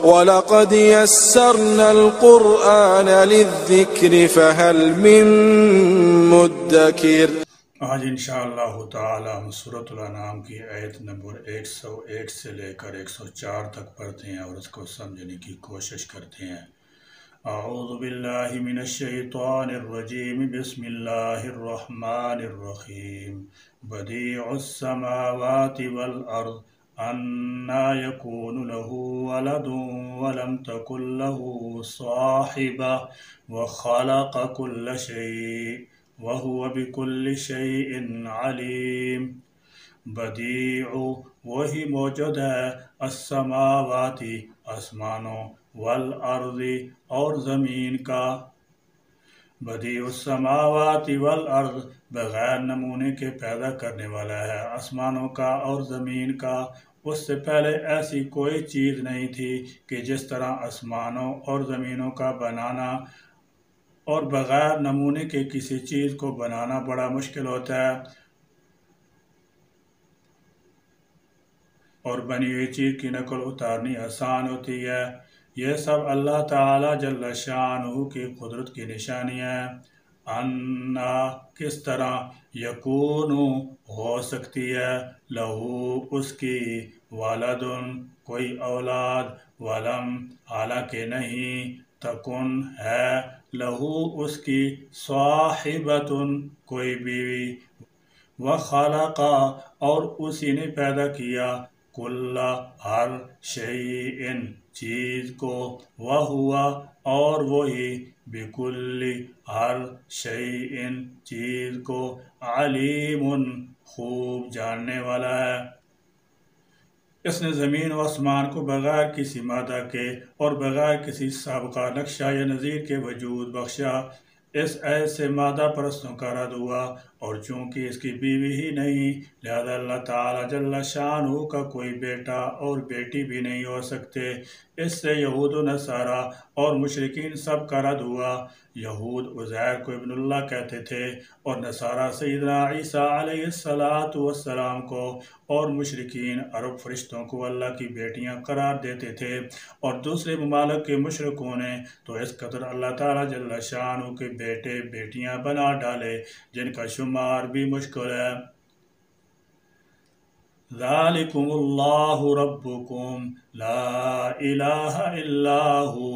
وَلَقَدْ يَسَّرْنَا الْقُرْآنَ لِلذِّكْرِ فَهَلْ مِن مُّدَّكِرٍ۔ آج انشاءاللہ تعالی ہم سورۃ الانعام کی آیت نمبر 101 سے لے کر 104 تک پڑھتے ہیں اور اس کو سمجھنے کی کوشش کرتے ہیں۔ اعوذ باللہ من الشیطان الرجیم، بسم اللہ الرحمن الرحیم۔ بدیع السماوات والارض انا یکون له ولد ولم تکن له صاحبہ وخلق کل شیء وَهُوَ بِكُلِّ شَيْءٍ عَلِيمٌ۔ بدیع وہی موجود ہے، السماوات آسمانوں، والارض اور زمین کا۔ بدیع السماوات والارض بغیر نمونے کے پیدا کرنے والا ہے آسمانوں کا اور زمین کا۔ اس سے پہلے ایسی کوئی چیز نہیں تھی کہ جس طرح آسمانوں اور زمینوں کا بنانا اور بغیر نمونے کے کسی چیز کو بنانا بڑا مشکل ہوتا ہے، اور بنی ہوئی چیز کی نقل اتارنی آسان ہوتی ہے۔ یہ سب اللہ تعالی جل شانہ کی قدرت کی نشانی ہے۔ انا کس طرح، یکون ہو سکتی ہے، لہو اس کی، ولد کوئی اولاد، ولم حالانکہ نہیں، تکن ہے، لہو اس کی، صاحبۃ کوئی بیوی، وخلق اور اسی نے پیدا کیا، کل ہر شیء چیز کو، وہوا اور وہی، بکل ہر شیء چیز کو، علیم خوب جاننے والا ہے۔ اس نے زمین و آسمان کو بغیر کسی مادہ کے اور بغیر کسی سابقہ نقشہ یا نظیر کے وجود بخشا۔ اس عیب سے مادہ پرستوں کا رد ہوا، اور چونکہ اس کی بیوی ہی نہیں، لہذا اللہ تعالی جل شانہ کا کوئی بیٹا اور بیٹی بھی نہیں ہو سکتے۔ اس سے یہود و نصارہ اور مشرکین سب کا رد ہوا۔ یہود عزیر کو ابن اللہ کہتے تھے، اور نصارہ سیدنا عیسیٰ علیہ السلام کو، اور مشرکین عرب فرشتوں کو اللہ کی بیٹیاں قرار دیتے تھے، اور دوسرے ممالک کے مشرکوں نے تو اس قدر اللہ تعالی جل شانہ کے بیٹے بیٹیاں بنا ڈالے جن کا شمار بھی مشکل ہے۔ ذالکم اللہ ربکم لا الہ الا ہو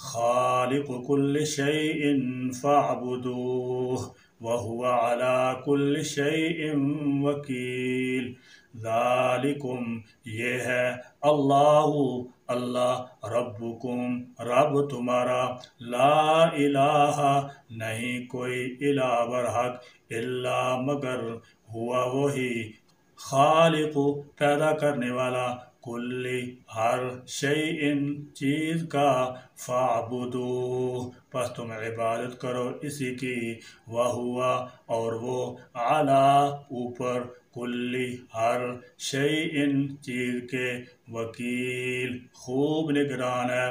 خالق کل شیء فاعبدوہ وہو علی کل شیء وکیل۔ ذالکم یہ ہے، اللہ ربکم رب تمہارا، لا الہ نہیں کوئی الہ برحق، الا مگر، ہوا وہی، خالق پیدا کرنے والا، کل ہر شیء چیز کا، فاعبدوہ پس تم عبادت کرو اسی کی، وہوا اور وہ، علی اوپر، کل ہر شیء چیز کے، وکیل خوب نگران ہے۔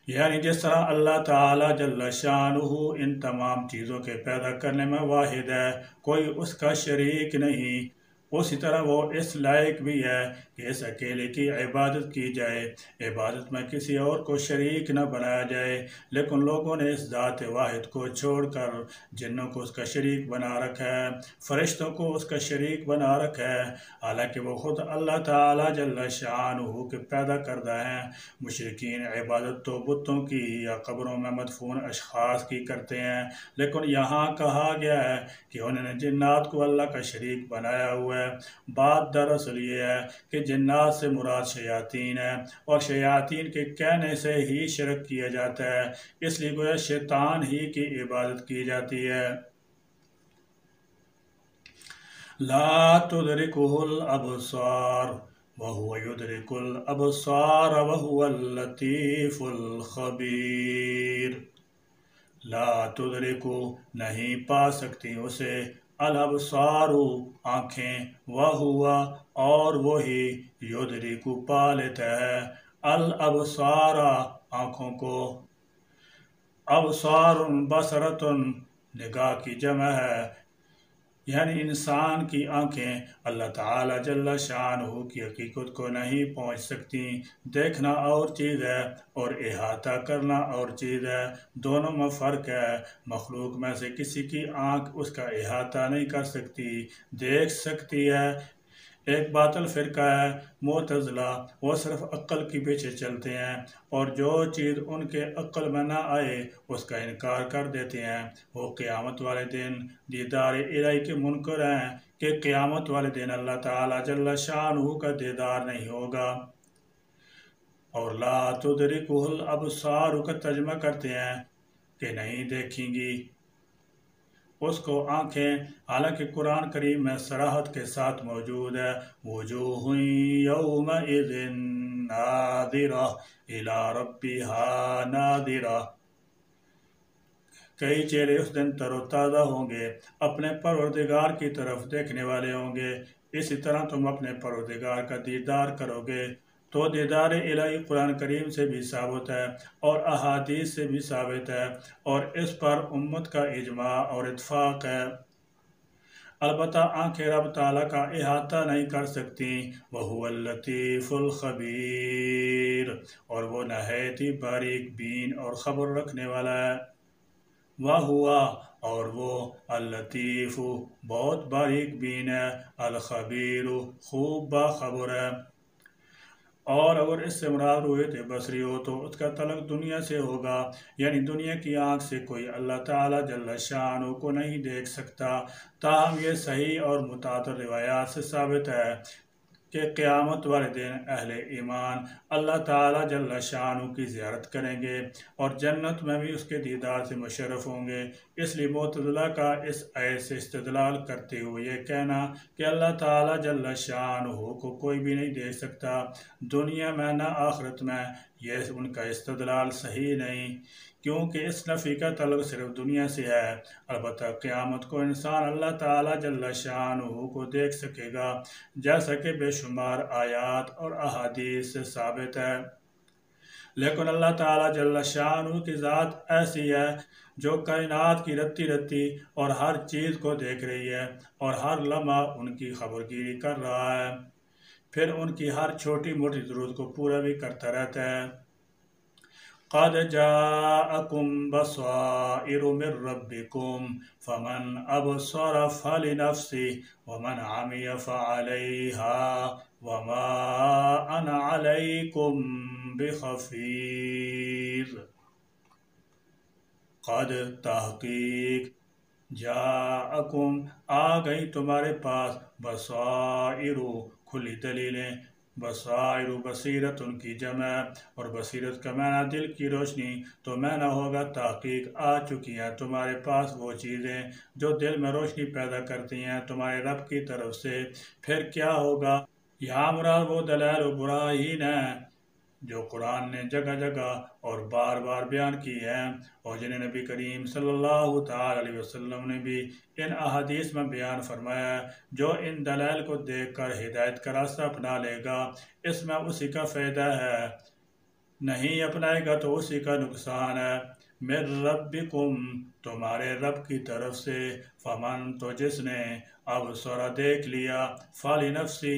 یعنی جس طرح اللہ تعالی جل شانہ ان تمام چیزوں کے پیدا کرنے میں واحد ہے، کوئی اس کا شریک نہیں، اسی طرح وہ اس لائق بھی ہے کہ اس اکیلے کی عبادت کی جائے، عبادت میں کسی اور کو شریک نہ بنایا جائے۔ لیکن لوگوں نے اس ذات واحد کو چھوڑ کر جنوں کو اس کا شریک بنا رکھا ہے، فرشتوں کو اس کا شریک بنا رکھا ہے، حالانکہ وہ خود اللہ تعالی جل شانہ کے پیدا کردہ ہیں۔ مشرکین عبادت تو بتوں کی یا قبروں میں مدفون اشخاص کی کرتے ہیں، لیکن یہاں کہا گیا ہے کہ انہوں نے جنات کو اللہ کا شریک بنایا ہوا ہے۔ بات دراصل یہ ہے کہ جنات سے مراد شیاطین ہے، اور شیاطین کے کہنے سے ہی شرک کیا جاتا ہے، اس لیے گویا شیطان ہی کی عبادت کی جاتی ہے۔ لا تدرکہ الابصار وہو یدرک الابصار وہو اللطیف الخبیر۔ لا تدرکو نہیں پا سکتی اسے، الابصار آنکھیں، وہو اور وہی، یدرکو پا لیتا ہے، الابصار آنکھوں کو۔ ابصار بصرۃ نگاہ کی جمع ہے، یعنی انسان کی آنکھیں اللہ تعالیٰ جل شانہ کی حقیقت کو نہیں پہنچ سکتی۔ دیکھنا اور چیز ہے اور احاطہ کرنا اور چیز ہے، دونوں میں فرق ہے۔ مخلوق میں سے کسی کی آنکھ اس کا احاطہ نہیں کر سکتی، دیکھ سکتی ہے۔ ایک باطل فرقہ ہے معتزلہ، وہ صرف عقل کے پیچھے چلتے ہیں اور جو چیز ان کے عقل میں نہ آئے اس کا انکار کر دیتے ہیں۔ وہ قیامت والے دن دیدار الہی کے منکر ہیں کہ قیامت والے دن اللہ تعالیٰ جل شانہ کا دیدار نہیں ہوگا۔ اور لا تدرکہ الابصار کا ترجمہ کرتے ہیں کہ نہیں دیکھیں گی اس کو آنکھیں، حالانکہ قرآن کریم میں صراحت کے ساتھ موجود ہے وجوہ یومئذ ناظرہ الی ربہا ناظرہ، کئی چہرے اس دن تر و تازہ ہوں گے، اپنے پروردگار کی طرف دیکھنے والے ہوں گے۔ اسی طرح تم اپنے پروردگار کا دیدار کرو گے۔ تو دیدار الہی قرآن کریم سے بھی ثابت ہے اور احادیث سے بھی ثابت ہے اور اس پر امت کا اجماع اور اتفاق ہے۔ البتہ آنکھیں رب تعالیٰ کا احاطہ نہیں کر سکتی۔ وَهُوَ اللَّطِيفُ الْخَبِيرُ، اور وہ نہایت ہی باریک بین اور خبر رکھنے والا ہے۔ وَهُوَ، اور وہ اللطیف بہت باریک بین ہے، الخبیر خوب باخبر ہے۔ اور اگر اس سے مراد رویت بصری ہو تو اس کا تعلق دنیا سے ہوگا، یعنی دنیا کی آنکھ سے کوئی اللہ تعالیٰ جل شانہ کو نہیں دیکھ سکتا۔ تاہم یہ صحیح اور متعدد روایات سے ثابت ہے کہ قیامت والے دن اہل ایمان اللہ تعالیٰ جل شانہ کی زیارت کریں گے اور جنت میں بھی اس کے دیدار سے مشرف ہوں گے۔ اس لیے معتزلہ کا اس آیت سے استدلال کرتے ہوئے یہ کہنا کہ اللہ تعالیٰ جل شانہ کو کوئی بھی نہیں دیکھ سکتا دنیا میں نہ آخرت میں، یہ ان کا استدلال صحیح نہیں، کیونکہ اس نفی کا تعلق صرف دنیا سے ہے۔ البتہ قیامت کو انسان اللہ تعالیٰ جل شانہ کو دیکھ سکے گا، جیسا کہ بے شمار آیات اور احادیث سے ثابت ہے۔ لیکن اللہ تعالیٰ جل شانہ کی ذات ایسی ہے جو کائنات کی رتی رتی اور ہر چیز کو دیکھ رہی ہے اور ہر لمحہ ان کی خبر گیری کر رہا ہے، پھر ان کی ہر چھوٹی موٹی ضرورت کو پورا بھی کرتا رہتا ہے۔ قد جاءکم بصائر من ربکم فمن ابصر فلنفسہ ومن عمی فعلیہا وما انا علیکم بخفیظ۔ قد تحقیق جاءکم آ گئی تمہارے پاس بصائر کھلی دلیلیں، بصائر بصیرت ان کی جمع اور بصیرت کا معنی دل کی روشنی، تو معنی ہوگا تحقیق آ چکی ہیں تمہارے پاس وہ چیزیں جو دل میں روشنی پیدا کرتی ہیں تمہارے رب کی طرف سے۔ پھر کیا ہوگا؟ یہاں مراد وہ دلائل و براہین ہیں جو قرآن نے جگہ جگہ اور بار بار بیان کی ہیں اور جنہیں نبی کریم صلی اللہ تعالی علیہ وسلم نے بھی ان احادیث میں بیان فرمایا ہے۔ جو ان دلائل کو دیکھ کر ہدایت کا راستہ اپنا لے گا اس میں اسی کا فائدہ ہے، نہیں اپنائے گا تو اسی کا نقصان ہے۔ من ربکم تمہارے رب کی طرف سے، فمن تو جس نے ابصر دیکھ لیا، فلنفسہ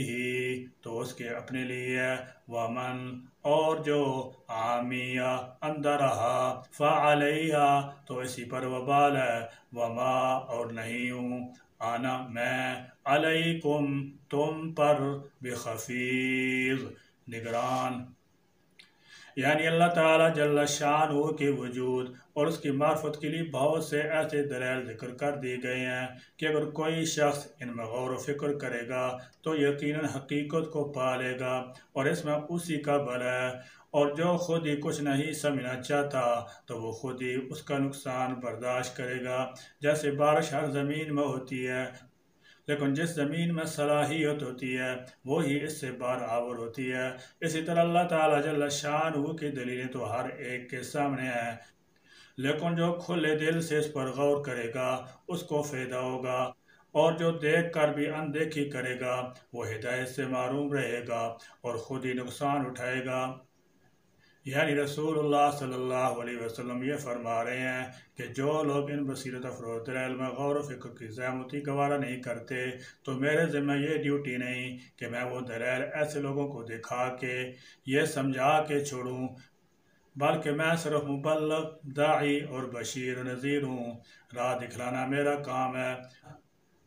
تو اس کے اپنے لیے، ومن اور جو عامیہ اندھا رہا، فعلیہا تو اسی پر وبال ہے، وما اور نہیں ہوں انا میں، علیکم تم پر، بخفیظ نگران۔ یعنی اللہ تعالیٰ جل شانہ کے وجود اور اس کی معرفت کے لیے بہت سے ایسے دلائل ذکر کر دیے گئے ہیں کہ اگر کوئی شخص ان میں غور و فکر کرے گا تو یقیناً حقیقت کو پا لے گا اور اس میں اسی کا بھلا ہے، اور جو خود ہی کچھ نہیں سمجھنا چاہتا تو وہ خود ہی اس کا نقصان برداشت کرے گا۔ جیسے بارش ہر زمین میں ہوتی ہے، لیکن جس زمین میں صلاحیت ہوتی ہے وہی اس سے بار آور ہوتی ہے، اسی طرح اللہ تعالیٰ جل شانہ کی دلیلیں تو ہر ایک کے سامنے ہیں، لیکن جو کھلے دل سے اس پر غور کرے گا اس کو فائدہ ہوگا، اور جو دیکھ کر بھی اندیکھی کرے گا وہ ہدایت سے محروم رہے گا اور خود ہی نقصان اٹھائے گا۔ یعنی رسول اللہ صلی اللہ علیہ وسلم یہ فرما رہے ہیں کہ جو لوگ ان بصیرت افروز علم غور و فکر کی زحمتی گوارا نہیں کرتے تو میرے ذمہ یہ ڈیوٹی نہیں کہ میں وہ دلائل ایسے لوگوں کو دکھا کے یہ سمجھا کے چھوڑوں، بلکہ میں صرف مبلغ، داعی اور بشیر و نذیر ہوں۔ راہ دکھلانا میرا کام ہے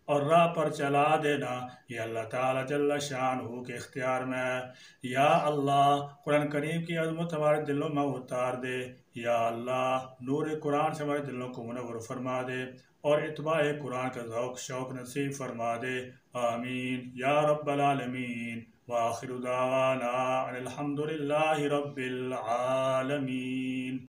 اور راہ پر چلا دینا یہ اللہ تعالیٰ جل شانہ کے اختیار میں ہے۔ یا اللہ قرآن کریم کی عظمت ہمارے دلوں میں اتار دے، یا اللہ نور قرآن سے ہمارے دلوں کو منور فرما دے اور اتباع قرآن کا ذوق شوق نصیب فرما دے، آمین یا رب العالمین۔ وآخر دعوانا ان الحمد للہ رب العالمین۔